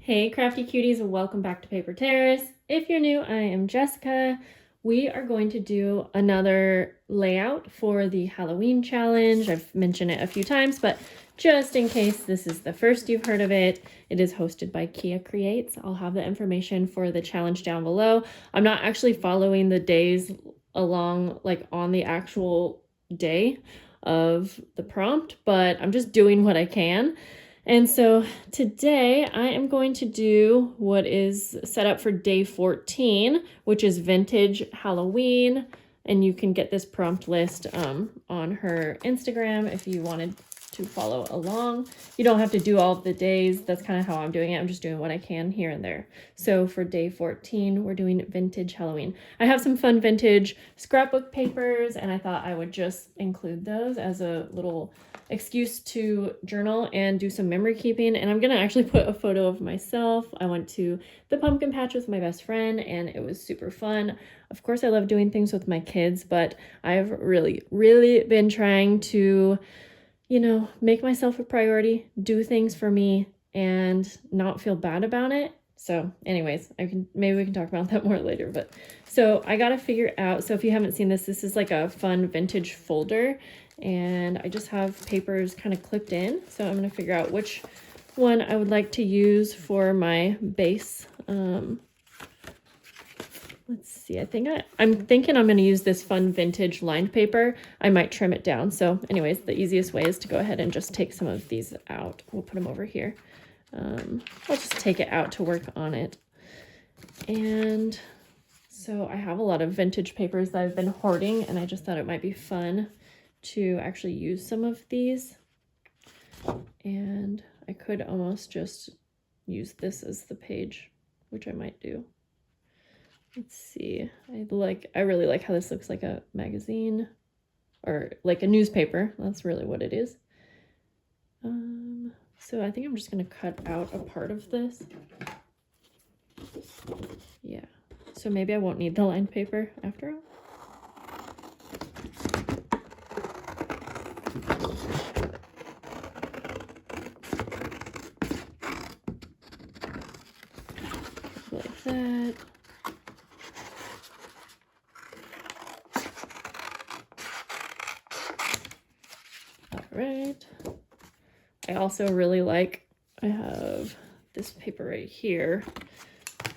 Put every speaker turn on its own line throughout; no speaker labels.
Hey crafty cuties, welcome back to Paper Terrace. If you're new, I am Jessica. We are going to do another layout for the Halloween challenge. I've mentioned it a few times, but just in case this is the first you've heard of it, it is hosted by Kia Creates. I'll have the information for the challenge down below. I'm not actually following the days along like on the actual day of the prompt, but I'm just doing what I can. And so today I am going to do what is set up for day 14, which is vintage Halloween. And you can get this prompt list on her Instagram if you wanted to follow along. You don't have to do all of the days. That's kind of how I'm doing it. I'm just doing what I can here and there. So for day 14, we're doing vintage Halloween. I have some fun vintage scrapbook papers, and I thought I would just include those as a little excuse to journal and do some memory keeping. And I'm gonna actually put a photo of myself. I went to the pumpkin patch with my best friend and it was super fun. Of course, I love doing things with my kids, but I've really been trying to, make myself a priority, do things for me, and not feel bad about it. So anyways, maybe we can talk about that more later. But so I gotta figure out, so if you haven't seen this is like a fun vintage folder, and I just have papers kind of clipped in. So I'm gonna figure out which one I would like to use for my base. Let's see, I'm thinking I'm gonna use this fun vintage lined paper. I might trim it down. So anyways, the easiest way is to go ahead and just take some of these out. We'll put them over here. I'll just take it out to work on it. And so I have a lot of vintage papers that I've been hoarding, and I just thought it might be fun to actually use some of these. And I could almost just use this as the page, which I might do. Let's see. I really like how this looks like a magazine or like a newspaper. That's really what it is. So I think I'm just going to cut out a part of this. Yeah. So maybe I won't need the lined paper after all. Like that. All right. I also really like, I have this paper right here.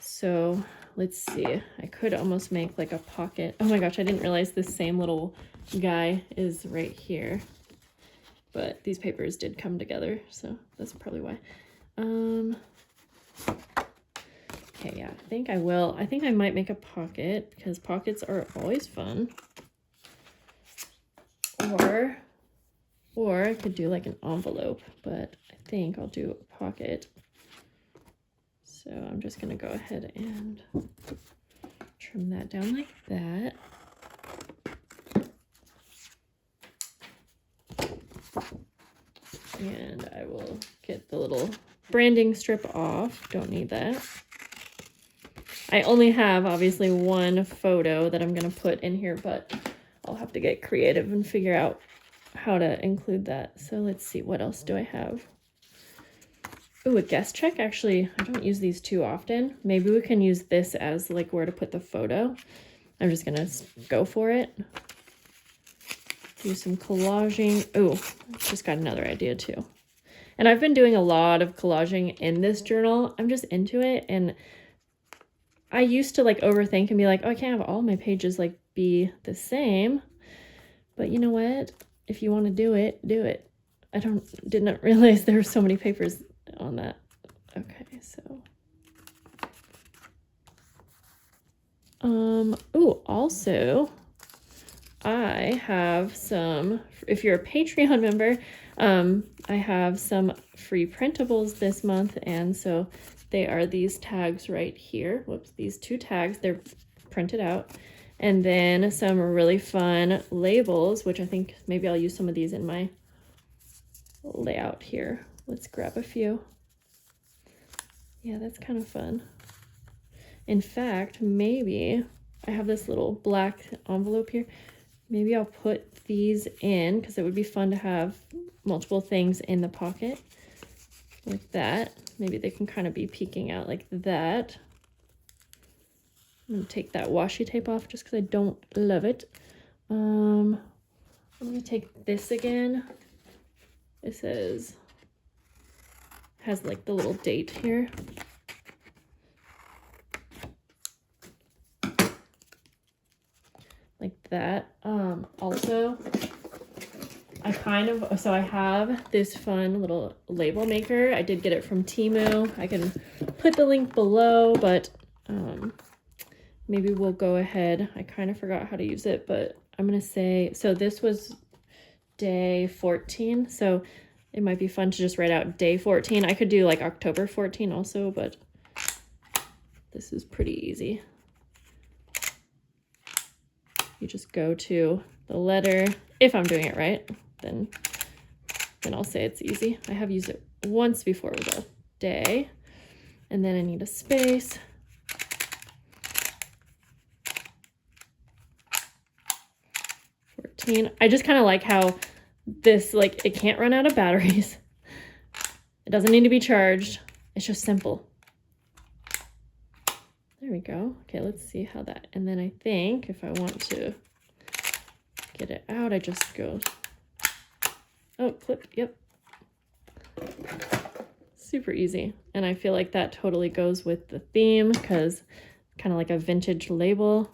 So let's see, I could almost make like a pocket. Oh my gosh, I didn't realize this same little guy is right here. But these papers did come together, so that's probably why. Okay, yeah, I think I will. I think I might make a pocket because pockets are always fun. Or I could do like an envelope, but I think I'll do a pocket. So I'm just gonna go ahead and trim that down like that. And I will get the little branding strip off. Don't need that. I only have obviously one photo that I'm gonna put in here, but I'll have to get creative and figure out how to include that. So let's see, what else do I have? Ooh, a guest check. Actually, I don't use these too often. Maybe we can use this as like where to put the photo. I'm just gonna go for it. Do some collaging. Ooh, just got another idea too. And I've been doing a lot of collaging in this journal. I'm just into it. And I used to like overthink and be like, oh, I can't have all my pages like be the same. But you know what? If you want to do it, do it. I did not realize there were so many papers on that. Okay, so. Ooh, also, I have some, if you're a Patreon member, I have some free printables this month, and so they are these tags right here. Whoops, these two tags, they're printed out. And then some really fun labels, which I think maybe I'll use some of these in my layout here. Let's grab a few. Yeah, that's kind of fun. In fact, maybe I have this little black envelope here. Maybe I'll put these in because it would be fun to have multiple things in the pocket like that. maybe they can kind of be peeking out like that. I'm gonna take that washi tape off just because I don't love it. I'm gonna take this again. It says, has like the little date here. Like that. Also, I have this fun little label maker. I did get it from Temu. I can put the link below, but maybe we'll go ahead. I kind of forgot how to use it, but I'm gonna say, so this was day 14, so it might be fun to just write out day 14. I could do like October 14 also, but this is pretty easy. You just go to the letter. If I'm doing it right, then I'll say it's easy. I have used it once before with a day, and then I need a space. I just kind of like how this, like, it can't run out of batteries. It doesn't need to be charged. It's just simple. There we go. Okay, let's see how that, and then I think if I want to get it out, I just go, oh, clip, yep. Super easy. And I feel like that totally goes with the theme because kind of like a vintage label.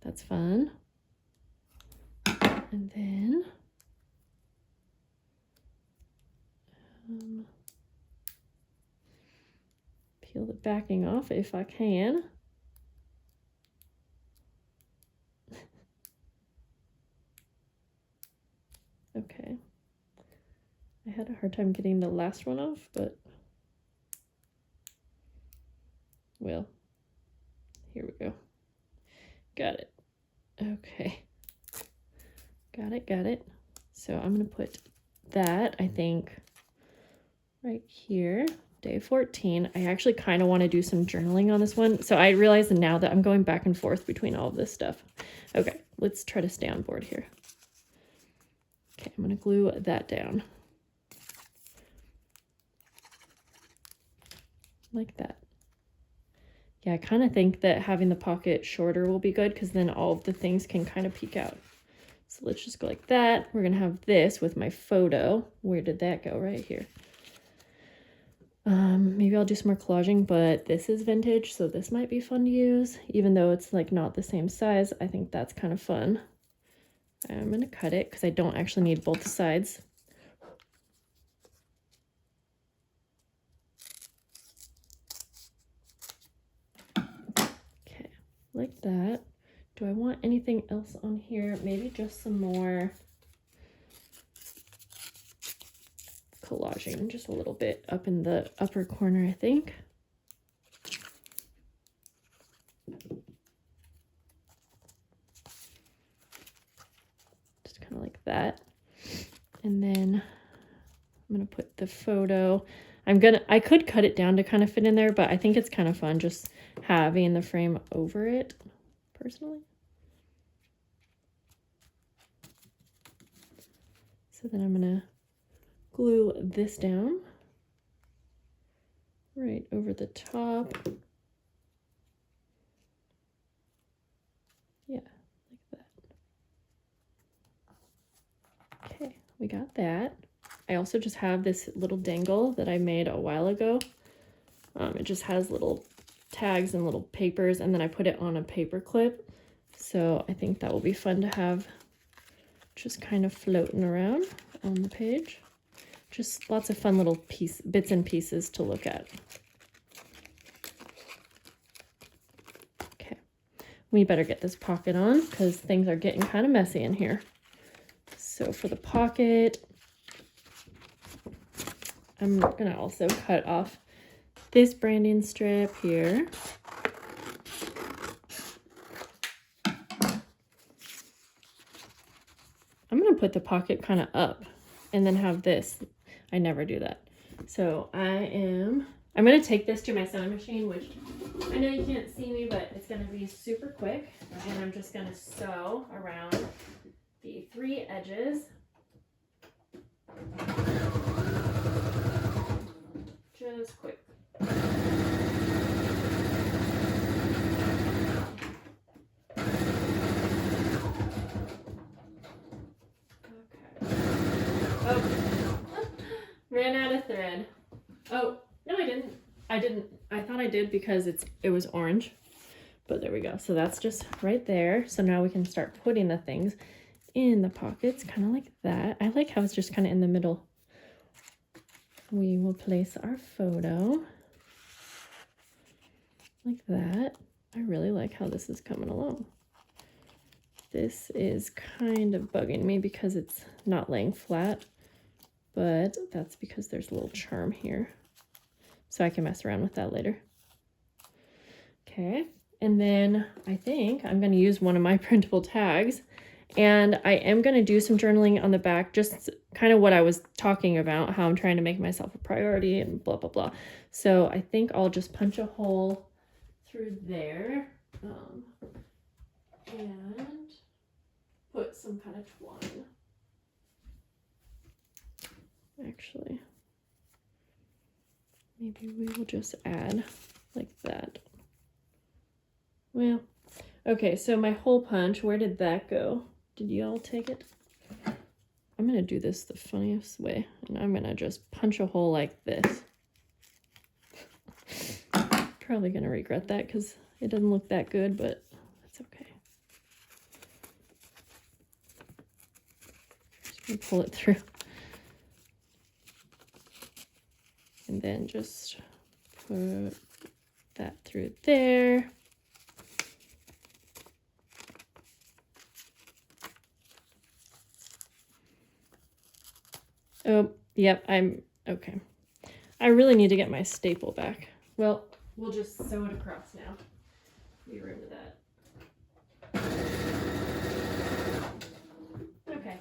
That's fun. And then peel the backing off if I can. Okay. I had a hard time getting the last one off, but well, here we go. Got it. Okay. Got it. So I'm gonna put that, I think, right here, day 14. I actually kind of want to do some journaling on this one. So I realize now that I'm going back and forth between all of this stuff. Okay, let's try to stay on board here. Okay, I'm gonna glue that down. Like that. Yeah, I kind of think that having the pocket shorter will be good because then all of the things can kind of peek out. So let's just go like that. We're gonna have this with my photo. Where did that go? Right here. Maybe I'll do some more collaging, but this is vintage, so this might be fun to use. Even though it's like not the same size, I think that's kind of fun. I'm gonna cut it because I don't actually need both sides. Okay, like that. Do I want anything else on here? Maybe just some more collaging, just a little bit up in the upper corner, I think. Just kind of like that. And then I'm gonna put the photo. I could cut it down to kind of fit in there, but I think it's kind of fun just having the frame over it, personally. So then I'm gonna glue this down right over the top. Yeah, like that. Okay, we got that. I also just have this little dangle that I made a while ago. It just has little tags and little papers, and then I put it on a paper clip. So I think that will be fun to have just kind of floating around on the page. Just lots of fun little bits and pieces to look at. Okay, we better get this pocket on because things are getting kind of messy in here. So for the pocket, I'm gonna also cut off this branding strip here. I'm gonna put the pocket kind of up and then have this. I never do that. So I'm gonna take this to my sewing machine, which I know you can't see me, but it's gonna be super quick. And I'm just gonna sew around the 3 edges. just quick. Oh, ran out of thread. Oh, no, I didn't. I thought I did because it was orange, but there we go. So that's just right there. So now we can start putting the things in the pockets, kind of like that. I like how it's just kind of in the middle. We will place our photo like that. I really like how this is coming along. This is kind of bugging me because it's not laying flat, but that's because there's a little charm here. So I can mess around with that later. Okay, and then I think I'm gonna use one of my printable tags, and I am gonna do some journaling on the back, just kind of what I was talking about, how I'm trying to make myself a priority and blah, blah, blah. So I think I'll just punch a hole through there and put some kind of twine. Actually, maybe we will just add like that. Well, okay, so my hole punch, where did that go? Did you all take it? I'm gonna do this the funniest way, and I'm gonna just punch a hole like this. Probably gonna regret that because it doesn't look that good, but that's okay. Just gonna pull it through. And then just put that through there. Oh, yep, I'm okay. I really need to get my staple back. Well, we'll just sew it across now. Be room to that. Okay.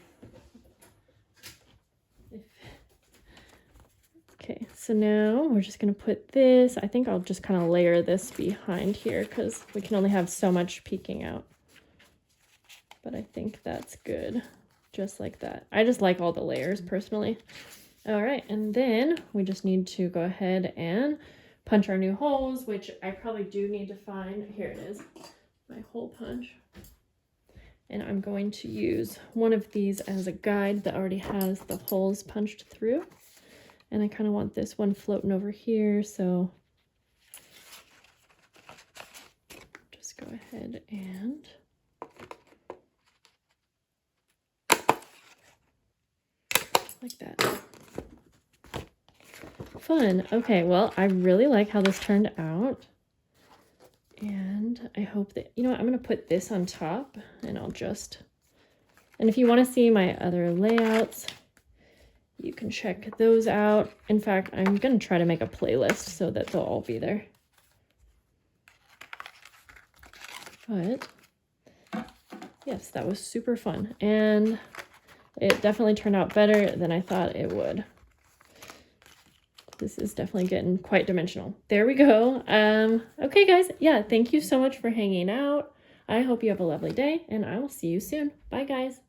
Okay, so now we're just gonna put this. I think I'll just kind of layer this behind here because we can only have so much peeking out. But I think that's good. Just like that. I just like all the layers personally. All right, and then we just need to go ahead and punch our new holes, which I probably do need to find. Here it is, my hole punch. And I'm going to use one of these as a guide that already has the holes punched through. And I kind of want this one floating over here, so just go ahead and like that. Fun. Okay, well, I really like how this turned out. And I hope that, you know what, I'm going to put this on top and and if you want to see my other layouts, you can check those out. In fact, I'm going to try to make a playlist so that they'll all be there. But yes, that was super fun. And it definitely turned out better than I thought it would. This is definitely getting quite dimensional. There we go. Okay, guys. Yeah, thank you so much for hanging out. I hope you have a lovely day, and I will see you soon. Bye, guys.